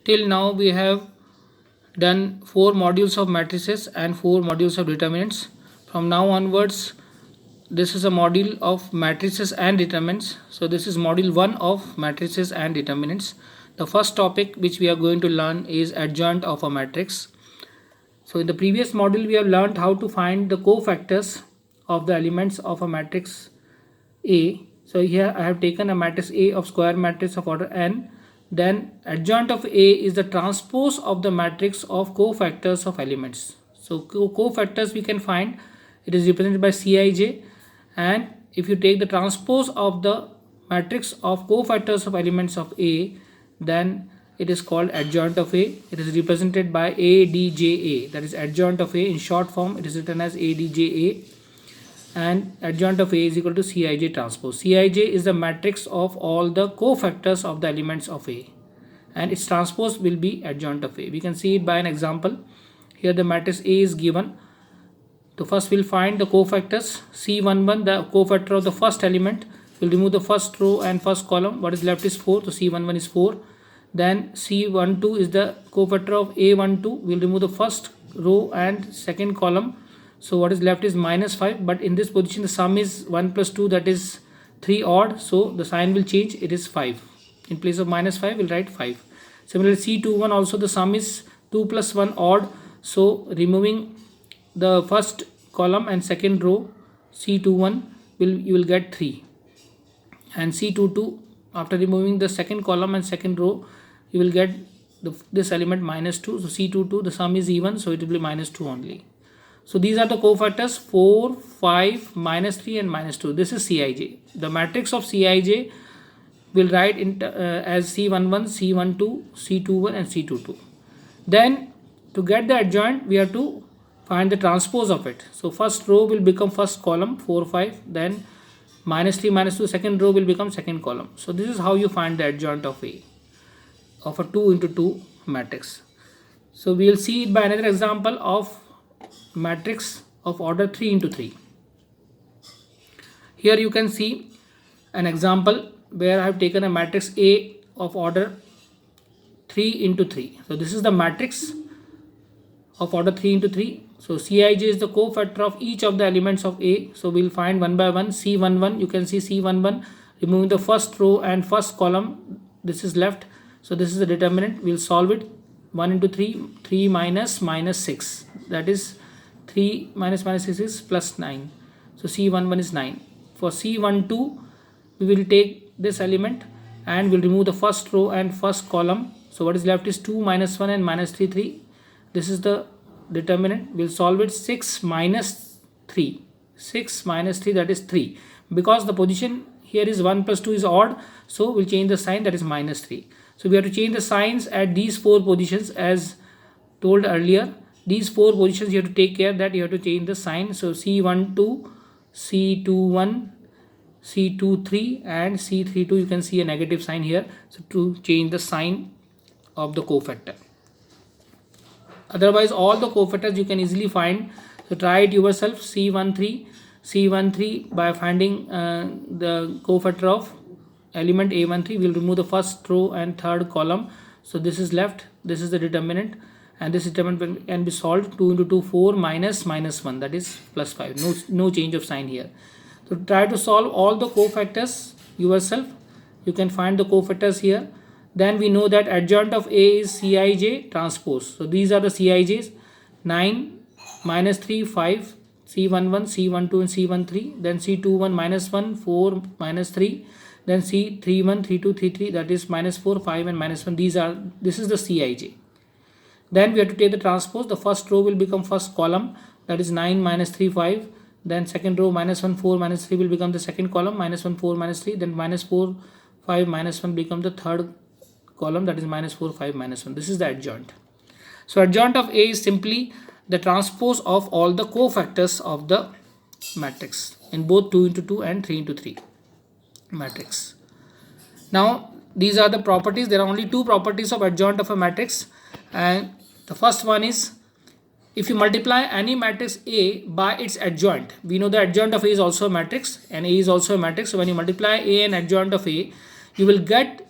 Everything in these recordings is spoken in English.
till now we have done 4 modules of matrices and 4 modules of determinants. From now onwards, this is a module of matrices and determinants. So this is module 1 of matrices and determinants. The first topic which we are going to learn is adjoint of a matrix. So in the previous module we have learned how to find the cofactors of the elements of a matrix A. So here I have taken a matrix A of square matrix of order n. Then adjoint of A is the transpose of the matrix of cofactors of elements. So cofactors we can find, it is represented by Cij, and if you take the transpose of the matrix of cofactors of elements of A, then it is called adjoint of A. It is represented by ADJA, that is adjoint of A. In short form it is written as ADJA, and adjoint of A is equal to Cij transpose. Cij is the matrix of all the cofactors of the elements of A, and its transpose will be adjoint of A. We can see it by an example. Here the matrix A is given. So first we'll find the cofactors. C11, the cofactor of the first element. We'll remove the first row and first column. What is left is 4. So C11 is 4. Then C12 is the cofactor of A12. We'll remove the first row and second column. So what is left is -5. But in this position the sum is 1 plus 2, that is 3 odd. So the sign will change. It is 5. In place of -5 we'll write 5. Similarly C21 also the sum is 2 plus 1 odd. So removing the first column and second row, C21 you will get 3, and C22 after removing the second column and second row you will get this element -2. So C22 the sum is even, so it will be -2 only. So these are the cofactors 4, 5, -3 and -2. This is Cij. The matrix of Cij will write in as C11, C12, C21 and C22. Then to get the adjoint we have to find the transpose of it. So first row will become first column 4, 5, then -3, -2, second row will become second column. So this is how you find the adjoint of A, of a 2 into 2 matrix. So we will see it by another example of matrix of order 3 into 3. Here you can see an example where I have taken a matrix A of order 3 into 3. So this is the matrix of order 3 into 3. So Cij is the cofactor of each of the elements of A. So we'll find one by one. C11, you can see C11, removing the first row and first column, this is left. So this is the determinant. We'll solve it. 1 into 3, 3 minus -6, that is 3 minus -6 is +9. So C11 is 9. For C12 we will take this element and we'll remove the first row and first column. So what is left is 2 minus 1 and -3, 3. This is the determinant. We'll solve it. 6 minus 3, 6 minus 3, that is 3. Because the position here is 1 plus 2 is odd, so we'll change the sign, that is -3. So we have to change the signs at these 4 positions as told earlier. These 4 positions you have to take care that you have to change the sign. So C12, C21, C23 and C32, you can see a negative sign here. So to change the sign of the cofactor. Otherwise all the cofactors you can easily find. So try it yourself. C13 by finding the cofactor of element A13, we'll remove the first row and third column. So this is left. This is the determinant, and this determinant can be solved. 2 into 2, 4 minus -1, that is +5. No change of sign here. So try to solve all the cofactors yourself. You can find the cofactors here. Then we know that adjoint of A is Cij transpose. So these are the Cij's: 9, -3, 5, C11, C12 and C13. Then C21 -1, 4, -3. Then C31, 32, 33, that is -4, 5 and -1. This is the Cij. Then we have to take the transpose. The first row will become first column, that is 9, -3, 5. Then second row -1, 4, -3 will become the second column, -1, 4, -3. Then -4, 5, -1 become the third column, that is -4, 5, -1. This is the adjoint. So adjoint of A is simply the transpose of all the cofactors of the matrix in both 2 into 2 and 3 into 3 matrix. Now these are the properties. There are only 2 properties of adjoint of a matrix, and the first one is if you multiply any matrix A by its adjoint. We know the adjoint of A is also a matrix and A is also a matrix. So when you multiply A and adjoint of A, you will get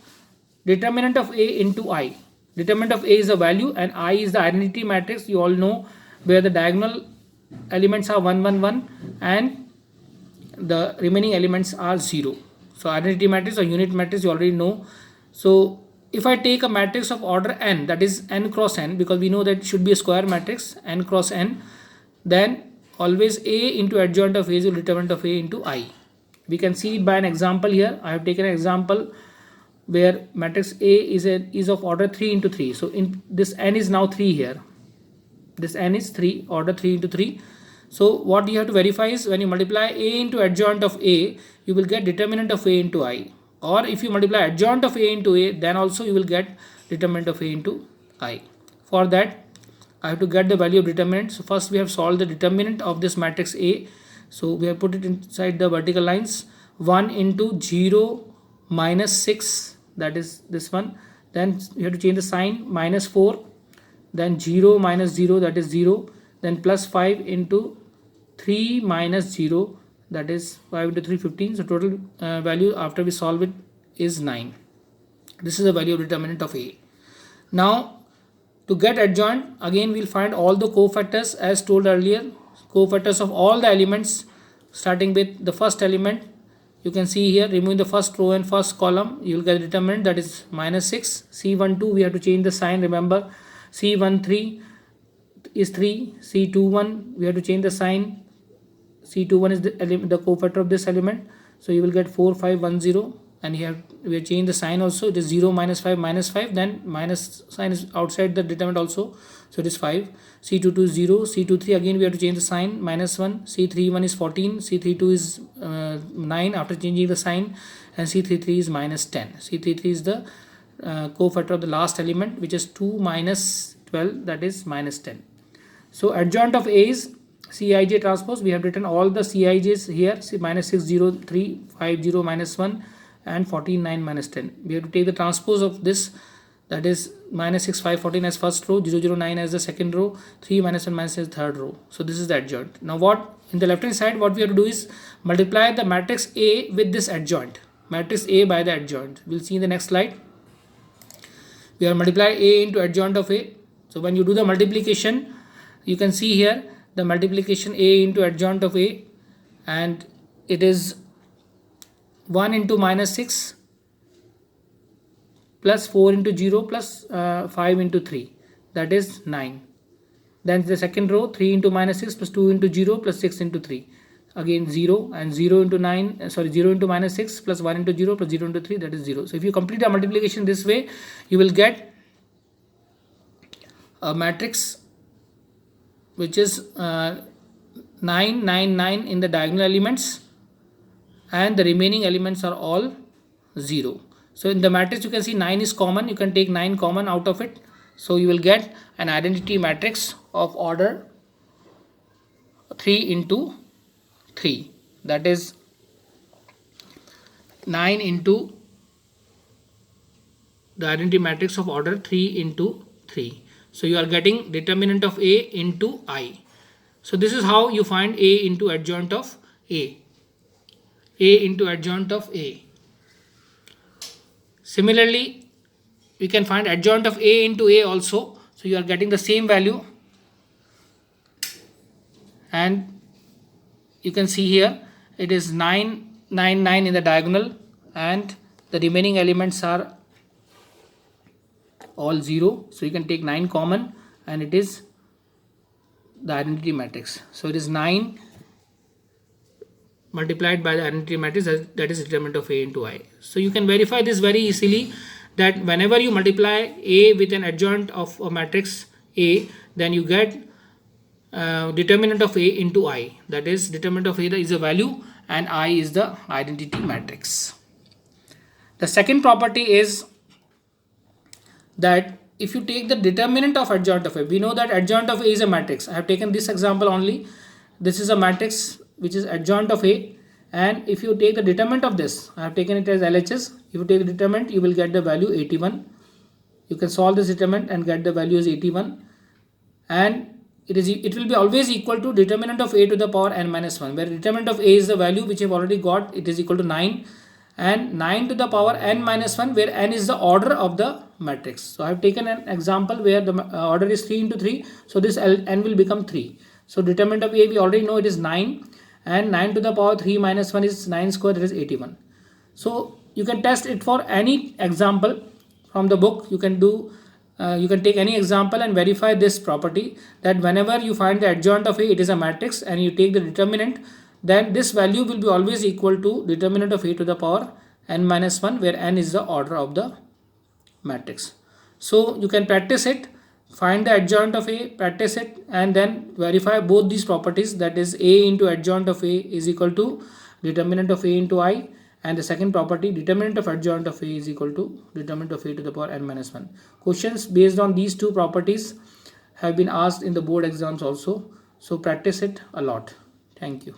determinant of A into I. determinant of A is the value and I is the identity matrix. You all know where the diagonal elements are 1 1 1 and the remaining elements are 0. So identity matrix or unit matrix you already know. So if I take a matrix of order n, that is n cross n, because we know that it should be a square matrix, n cross n, then always A into adjoint of A is the determinant of A into I. We can see it by an example here. I have taken an example where matrix A is of order 3 into 3. So in this n is now 3 here. This n is 3, order 3 into 3. So what you have to verify is when you multiply A into adjoint of A, you will get determinant of A into I. Or if you multiply adjoint of A into A, then also you will get determinant of A into I. For that, I have to get the value of determinant. So first we have solved the determinant of this matrix A. So we have put it inside the vertical lines. 1 into 0 minus 6, that is this one. Then you have to change the sign, minus 4. Then 0 minus 0, that is 0. Then plus 5 into 3 minus 0, that is 5 into 3, 15. So total value after we solve it is 9. This is the value of determinant of A. Now to get adjoint, again we'll find all the cofactors as told earlier. Cofactors of all the elements, starting with the first element. You can see here, removing the first row and first column, you will get the determinant, that is minus 6. C12, we have to change the sign, remember. C13 is 3. C21, we have to change the sign. C21 is the cofactor of this element. So you will get 4, 5, 1, 0. And here we have changed the sign also. It is 0, minus 5, minus 5. Then minus sign is outside the determinant also. So it is 5. C22 is 0. C23 again we have to change the sign. Minus 1. C31 is 14. C32 is 9 after changing the sign. And C33 is minus 10. C33 is the cofactor of the last element, which is 2 minus 12, that is minus 10. So adjoint of A is Cij transpose. We have written all the Cij's here. Minus 6, 0, 3, 5, 0, minus 1 and 14, 9, minus 10. We have to take the transpose of this, that is minus 6, 5, 14 as first row, 0, 0, 9 as the second row, 3, minus 1, minus as third row. So this is the adjoint. Now what in the left hand side, what we have to do is multiply the matrix A with this adjoint. Matrix A by the adjoint. We'll see in the next slide. We have multiplied A into adjoint of A. So when you do the multiplication, you can see here the multiplication A into adjoint of A, and it is 1 into minus 6 plus 4 into 0 plus 5 into 3, that is 9. Then the second row, 3 into minus 6 plus 2 into 0 plus 6 into 3, again 0, and 0 into 0 into minus 6 plus 1 into 0 plus 0 into 3, that is 0. So if you complete the multiplication this way, you will get a matrix which is 9, 9, 9 in the diagonal elements, and the remaining elements are all 0. So in the matrix you can see 9 is common. You can take 9 common out of it. So you will get an identity matrix of order 3 into 3. That is 9 into the identity matrix of order 3 into 3. So you are getting determinant of A into I. So this is how you find A into adjoint of A. A into adjoint of A. Similarly, we can find adjoint of A into A also. So you are getting the same value. And you can see here it is 9, 9, 9 in the diagonal, and the remaining elements are all 0. So you can take 9 common, and it is the identity matrix. So it is 9 multiplied by the identity matrix, that is determinant of A into I. So you can verify this very easily, that whenever you multiply A with an adjoint of a matrix A, then you get determinant of A into I. That is, determinant of A is a value and I is the identity matrix. The second property is that if you take the determinant of adjoint of A, we know that adjoint of A is a matrix. I have taken this example only. This is a matrix which is adjoint of A, and if you take the determinant of this, I have taken it as LHS. If you take the determinant, you will get the value 81. You can solve this determinant and get the value as 81, and it will be always equal to determinant of A to the power n minus 1, where determinant of A is the value which you have already got. It is equal to 9, and 9 to the power n minus 1, where n is the order of the matrix. So I have taken an example where the order is 3 into 3, so this n will become 3. So determinant of A we already know it is 9, and 9 to the power 3 minus 1 is 9 square, that is 81. So you can test it for any example from the book. You can do you can take any example and verify this property, that whenever you find the adjoint of A, it is a matrix, and you take the determinant, then this value will be always equal to determinant of A to the power n minus 1, where n is the order of the matrix. So you can practice it, find the adjoint of A, practice it, and then verify both these properties, that is A into adjoint of A is equal to determinant of A into I, and the second property, determinant of adjoint of A is equal to determinant of A to the power n minus 1. Questions based on these two properties have been asked in the board exams also, so practice it a lot. Thank you.